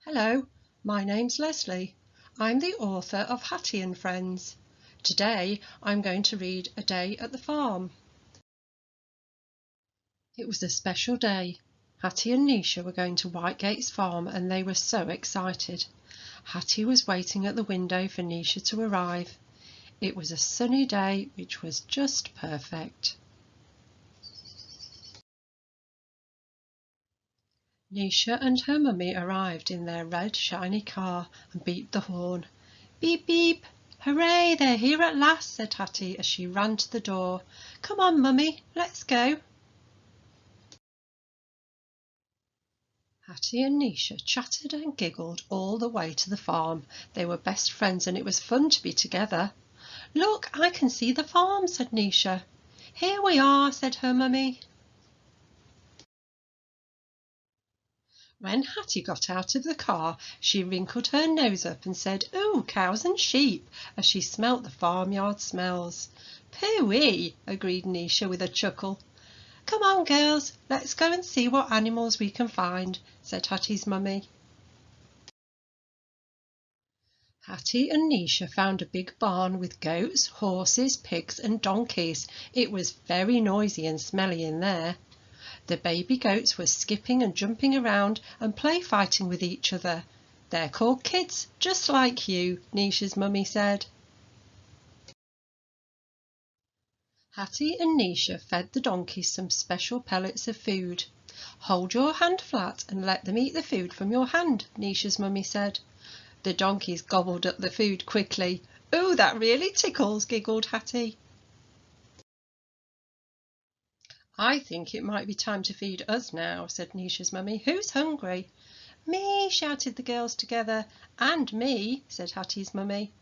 Hello, my name's Lesley. I'm the author of Hattie and Friends. Today I'm going to read A Day at the Farm. It was a special day. Hattie and Nisha were going to Whitegate's farm and they were so excited. Hattie was waiting at the window for Nisha to arrive. It was a sunny day which was just perfect. Nisha and her mummy arrived in their red shiny car and beeped the horn. Beep beep! Hooray, they're here at last, said Hattie as she ran to the door. Come on, mummy, let's go. Hattie and Nisha chattered and giggled all the way to the farm. They were best friends and it was fun to be together. Look, I can see the farm, said Nisha. Here we are, said her mummy. When Hattie got out of the car, she wrinkled her nose up and said, "Ooh, cows and sheep," as she smelt the farmyard smells. "Pooh-wee," agreed Nisha with a chuckle. "Come on, girls, let's go and see what animals we can find," said Hattie's mummy. Hattie and Nisha found a big barn with goats, horses, pigs and donkeys. It was very noisy and smelly in there. The baby goats were skipping and jumping around and play fighting with each other. They're called kids, just like you, Nisha's mummy said. Hattie and Nisha fed the donkeys some special pellets of food. Hold your hand flat and let them eat the food from your hand, Nisha's mummy said. The donkeys gobbled up the food quickly. "Oh, that really tickles," giggled Hattie. "I think it might be time to feed us now," said Nisha's mummy. "Who's hungry?" "Me!" shouted the girls together. "And me!" said Hattie's mummy.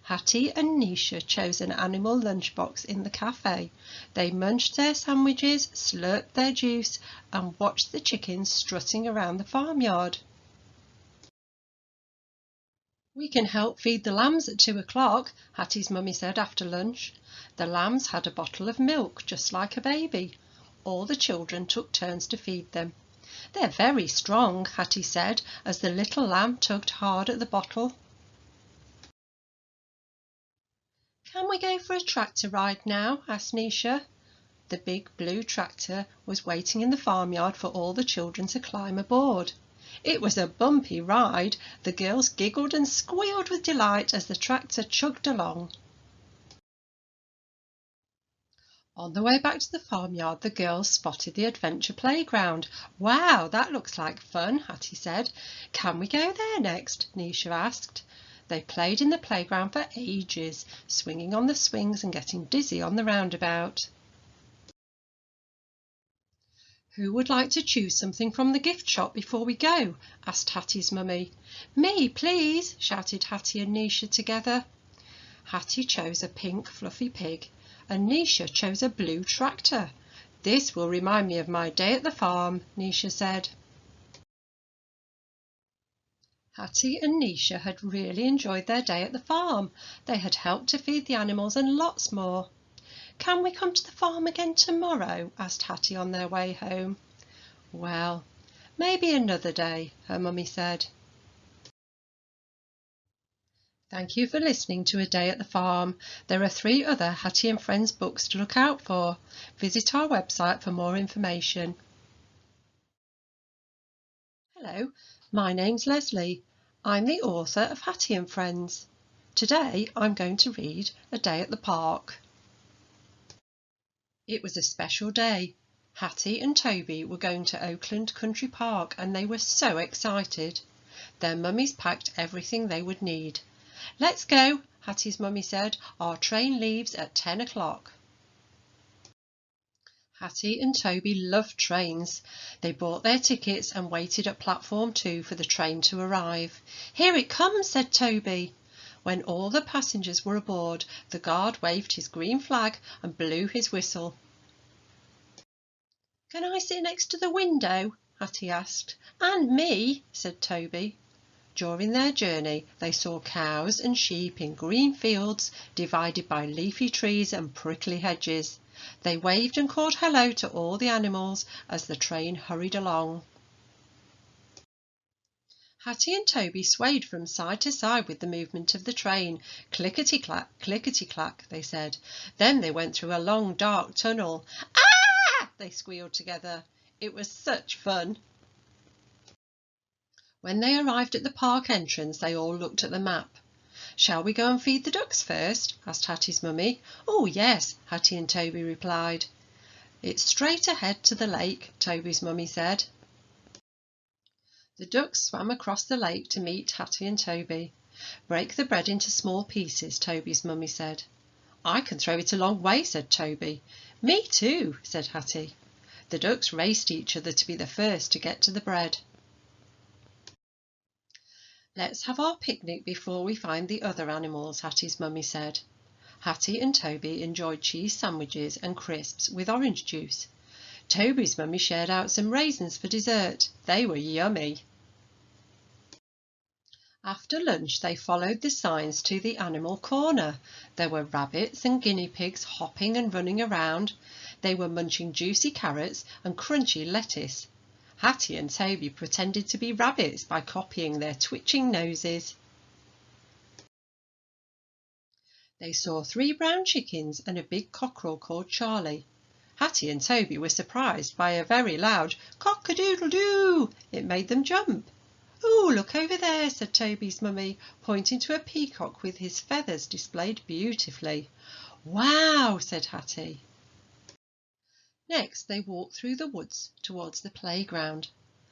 Hattie and Nisha chose an animal lunchbox in the cafe. They munched their sandwiches, slurped their juice, and watched the chickens strutting around the farmyard. "We can help feed the lambs at 2 o'clock, Hattie's mummy said after lunch. The lambs had a bottle of milk, just like a baby. All the children took turns to feed them. "They're very strong," Hattie said as the little lamb tugged hard at the bottle. "Can we go for a tractor ride now?" asked Nisha. The big blue tractor was waiting in the farmyard for all the children to climb aboard. It was a bumpy ride. The girls giggled and squealed with delight as the tractor chugged along. On the way back to the farmyard, the girls spotted the adventure playground. "Wow, that looks like fun," Hattie said. "Can we go there next?" Nisha asked. They played in the playground for ages, swinging on the swings and getting dizzy on the roundabout. "Who would like to choose something from the gift shop before we go?" asked Hattie's mummy. "Me, please," shouted Hattie and Nisha together. Hattie chose a pink fluffy pig and Nisha chose a blue tractor. "This will remind me of my day at the farm," Nisha said. Hattie and Nisha had really enjoyed their day at the farm. They had helped to feed the animals and lots more. "Can we come to the farm again tomorrow?" asked Hattie on their way home. "Well, maybe another day," her mummy said. Thank you for listening to A Day at the Farm. There are 3 other Hattie and Friends books to look out for. Visit our website for more information. Hello, my name's Lesley. I'm the author of Hattie and Friends. Today I'm going to read A Day at the Park. It was a special day. Hattie and Toby were going to Oakland Country Park and they were so excited. Their mummies packed everything they would need. "Let's go," Hattie's mummy said. "Our train leaves at 10 o'clock. Hattie and Toby loved trains. They bought their tickets and waited at platform 2 for the train to arrive. "Here it comes," said Toby. When all the passengers were aboard, the guard waved his green flag and blew his whistle. "Can I sit next to the window?" Hattie asked. "And me," said Toby. During their journey they saw cows and sheep in green fields divided by leafy trees and prickly hedges. They waved and called hello to all the animals as the train hurried along. Hattie and Toby swayed from side to side with the movement of the train. Clickety-clack, they said. Then they went through a long, dark tunnel. Ah! They squealed together. It was such fun. When they arrived at the park entrance, they all looked at the map. "Shall we go and feed the ducks first?" asked Hattie's mummy. "Oh, yes," Hattie and Toby replied. "It's straight ahead to the lake," Toby's mummy said. The ducks swam across the lake to meet Hattie and Toby. "Break the bread into small pieces," Toby's mummy said. "I can throw it a long way," said Toby. "Me too," said Hattie. The ducks raced each other to be the first to get to the bread. "Let's have our picnic before we find the other animals," Hattie's mummy said. Hattie and Toby enjoyed cheese sandwiches and crisps with orange juice. Toby's mummy shared out some raisins for dessert. They were yummy. After lunch they followed the signs to the animal corner. There were rabbits and guinea pigs hopping and running around. They were munching juicy carrots and crunchy lettuce. Hattie and Toby pretended to be rabbits by copying their twitching noses. They saw 3 brown chickens and a big cockerel called Charlie. Hattie and Toby were surprised by a very loud cock-a-doodle-doo. It made them jump. "Oh, look over there," said Toby's mummy, pointing to a peacock with his feathers displayed beautifully. "Wow," said Hattie. Next they walked through the woods towards the playground.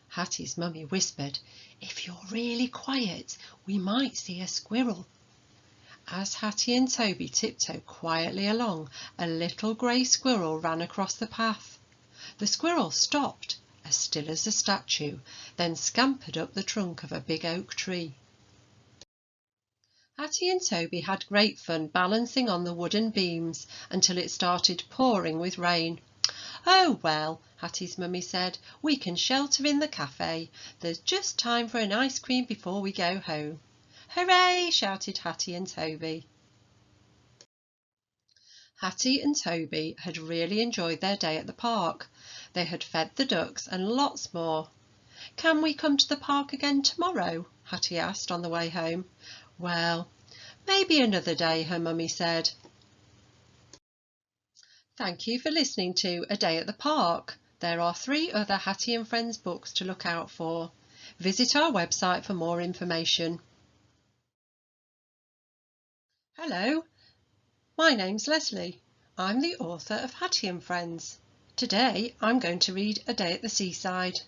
Hattie's mummy whispered, "If you're really quiet, we might see a squirrel." As Hattie and Toby tiptoed quietly along, a little grey squirrel ran across the path. The squirrel stopped, as still as a statue, then scampered up the trunk of a big oak tree. Hattie and Toby had great fun balancing on the wooden beams until it started pouring with rain. "Oh, well," Hattie's mummy said, "we can shelter in the cafe. There's just time for an ice cream before we go home." "Hooray!" shouted Hattie and Toby. Hattie and Toby had really enjoyed their day at the park. They had fed the ducks and lots more. "Can we come to the park again tomorrow?" Hattie asked on the way home. "Well, maybe another day," her mummy said. Thank you for listening to A Day at the Park. There are 3 other Hattie and Friends books to look out for. Visit our website for more information. Hello, my name's Lesley. I'm the author of Hattie and Friends. Today I'm going to read A Day at the Seaside.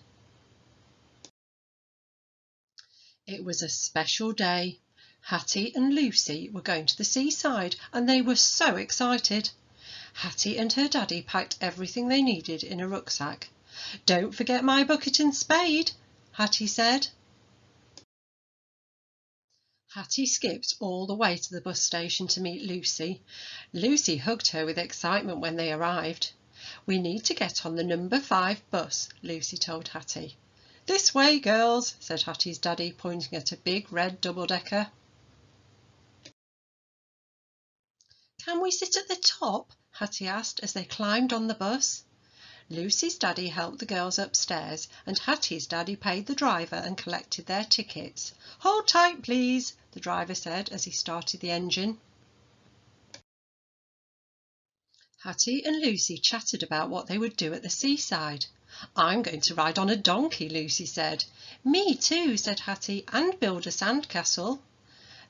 It was a special day. Hattie and Lucy were going to the seaside and they were so excited. Hattie and her daddy packed everything they needed in a rucksack. "Don't forget my bucket and spade," Hattie said. Hattie skipped all the way to the bus station to meet Lucy. Lucy hugged her with excitement when they arrived. "We need to get on the number 5 bus," Lucy told Hattie. "This way, girls," said Hattie's daddy, pointing at a big red double-decker. "Can we sit at the top?" Hattie asked as they climbed on the bus. Lucy's daddy helped the girls upstairs and Hattie's daddy paid the driver and collected their tickets. "Hold tight, please," the driver said as he started the engine. Hattie and Lucy chatted about what they would do at the seaside. "I'm going to ride on a donkey," Lucy said. "Me too," said Hattie, "and build a sandcastle."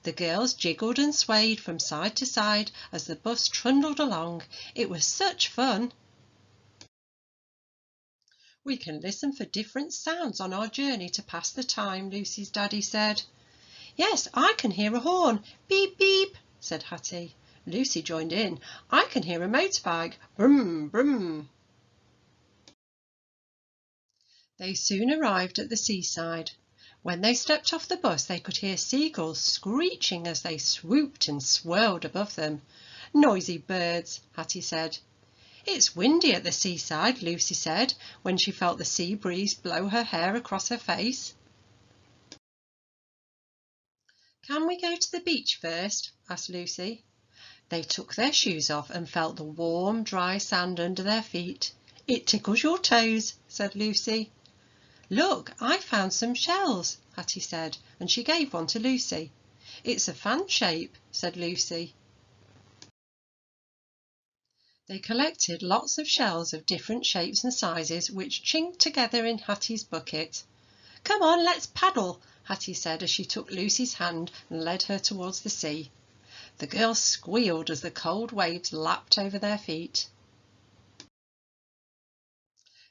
The girls jiggled and swayed from side to side as the bus trundled along. It was such fun. "We can listen for different sounds on our journey to pass the time," Lucy's daddy said. "Yes, I can hear a horn. Beep, beep," said Hattie. Lucy joined in. "I can hear a motorbike. Brum, brum." They soon arrived at the seaside. When they stepped off the bus, they could hear seagulls screeching as they swooped and swirled above them. "Noisy birds," Hattie said. "It's windy at the seaside," Lucy said, when she felt the sea breeze blow her hair across her face. "Can we go to the beach first?" asked Lucy. They took their shoes off and felt the warm, dry sand under their feet. "It tickles your toes," said Lucy. "Look, I found some shells," Hattie said, and she gave one to Lucy. "It's a fan shape," said Lucy. They collected lots of shells of different shapes and sizes, which chinked together in Hattie's bucket. "Come on, let's paddle," Hattie said as she took Lucy's hand and led her towards the sea. The girls squealed as the cold waves lapped over their feet.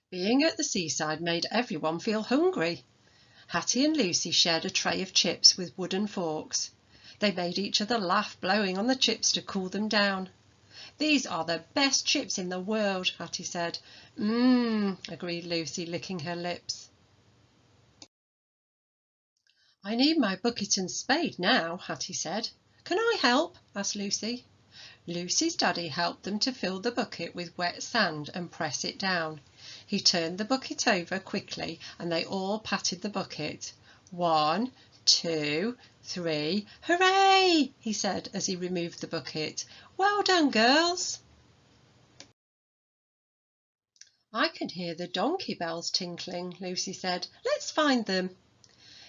Being at the seaside made everyone feel hungry. Hattie and Lucy shared a tray of chips with wooden forks. They made each other laugh, blowing on the chips to cool them down. "These are the best chips in the world," Hattie said. Agreed Lucy, licking her lips. "I need my bucket and spade now," Hattie said. "Can I help?" asked Lucy. Lucy's daddy helped them to fill the bucket with wet sand and press it down. He turned the bucket over quickly and they all patted the bucket. 1, 2, 3, hooray! he said as he removed the bucket. "Well done, girls." "I can hear the donkey bells tinkling," Lucy said. "Let's find them."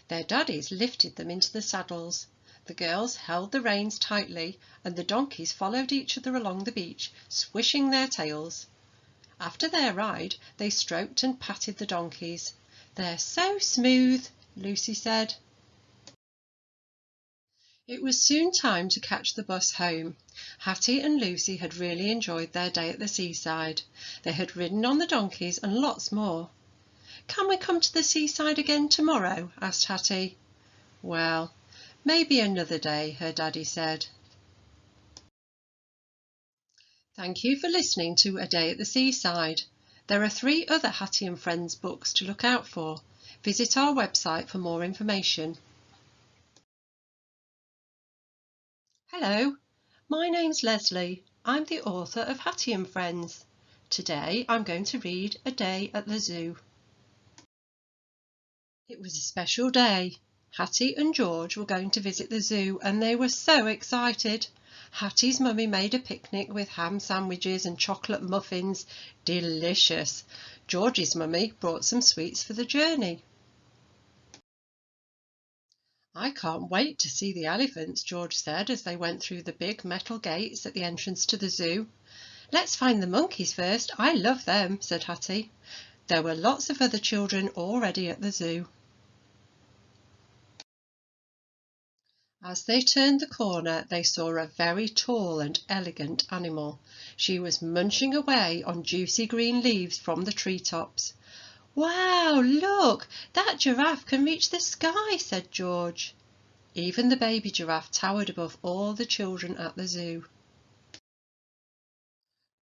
Their daddies lifted them into the saddles. The girls held the reins tightly and the donkeys followed each other along the beach, swishing their tails. After their ride, they stroked and patted the donkeys. "They're so smooth," Lucy said. It was soon time to catch the bus home. Hattie and Lucy had really enjoyed their day at the seaside. They had ridden on the donkeys and lots more. "Can we come to the seaside again tomorrow?" asked Hattie. "Well, maybe another day," her daddy said. Thank you for listening to A Day at the Seaside. There are 3 other Hattie and Friends books to look out for. Visit our website for more information. Hello, my name's Lesley. I'm the author of Hattie and Friends. Today I'm going to read A Day at the Zoo. It was a special day. Hattie and George were going to visit the zoo and they were so excited. Hattie's mummy made a picnic with ham sandwiches and chocolate muffins. Delicious! George's mummy brought some sweets for the journey. "I can't wait to see the elephants," George said as they went through the big metal gates at the entrance to the zoo. "Let's find the monkeys first. I love them," said Hattie. There were lots of other children already at the zoo. As they turned the corner, they saw a very tall and elegant animal. She was munching away on juicy green leaves from the treetops. "Wow, look! That giraffe can reach the sky," said George. Even the baby giraffe towered above all the children at the zoo.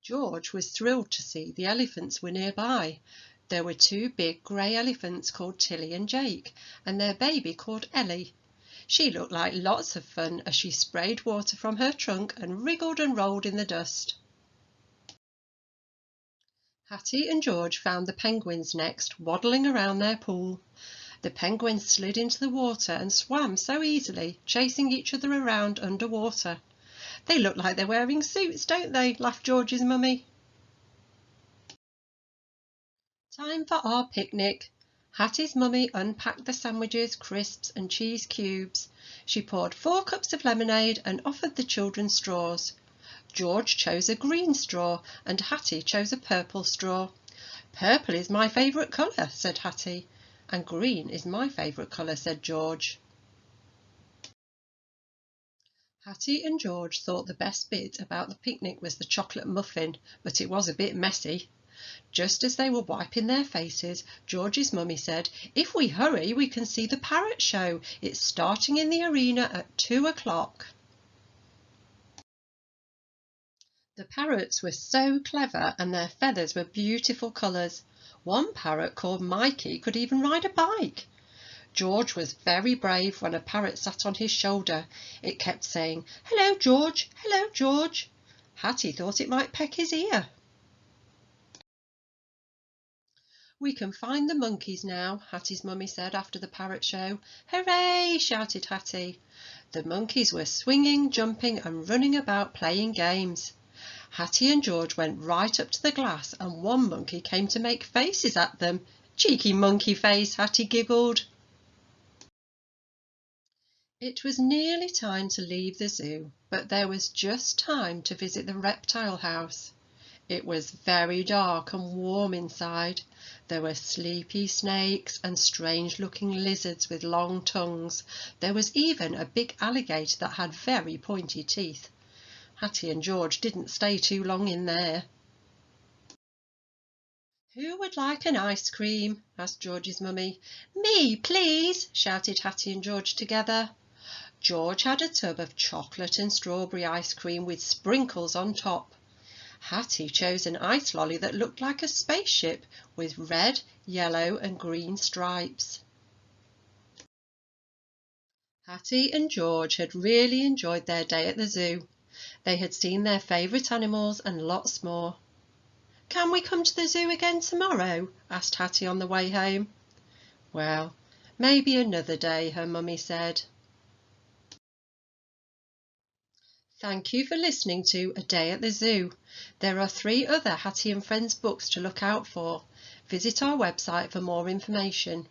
George was thrilled to see the elephants were nearby. There were 2 big grey elephants called Tilly and Jake, and their baby called Ellie. She looked like lots of fun as she sprayed water from her trunk and wriggled and rolled in the dust. Hattie and George found the penguins next, waddling around their pool. The penguins slid into the water and swam so easily, chasing each other around under water. "They look like they're wearing suits, don't they?" laughed George's mummy. Time for our picnic. Hattie's mummy unpacked the sandwiches, crisps and cheese cubes. She poured 4 cups of lemonade and offered the children straws. George chose a green straw and Hattie chose a purple straw. "Purple is my favourite colour," said Hattie. "And green is my favourite colour," said George. Hattie and George thought the best bit about the picnic was the chocolate muffin, but it was a bit messy. Just as they were wiping their faces, George's mummy said, "If we hurry, we can see the parrot show. It's starting in the arena at 2 o'clock. The parrots were so clever and their feathers were beautiful colours. One parrot called Mikey could even ride a bike. George was very brave when a parrot sat on his shoulder. It kept saying, "Hello, George, hello, George." Hattie thought it might peck his ear. "We can find the monkeys now," Hattie's mummy said after the parrot show. "Hooray!" shouted Hattie. The monkeys were swinging, jumping and running about playing games. Hattie and George went right up to the glass and one monkey came to make faces at them. Cheeky monkey face, Hattie giggled. It was nearly time to leave the zoo, but there was just time to visit the reptile house. It was very dark and warm inside. There were sleepy snakes and strange-looking lizards with long tongues. There was even a big alligator that had very pointy teeth. Hattie and George didn't stay too long in there. "Who would like an ice cream?" asked George's mummy. "Me, please!" shouted Hattie and George together. George had a tub of chocolate and strawberry ice cream with sprinkles on top. Hattie chose an ice lolly that looked like a spaceship with red, yellow and green stripes. Hattie and George had really enjoyed their day at the zoo. They had seen their favourite animals and lots more. "Can we come to the zoo again tomorrow?" asked Hattie on the way home. "Well, maybe another day," her mummy said. Thank you for listening to A Day at the Zoo. There are 3 other Hattie and Friends books to look out for. Visit our website for more information.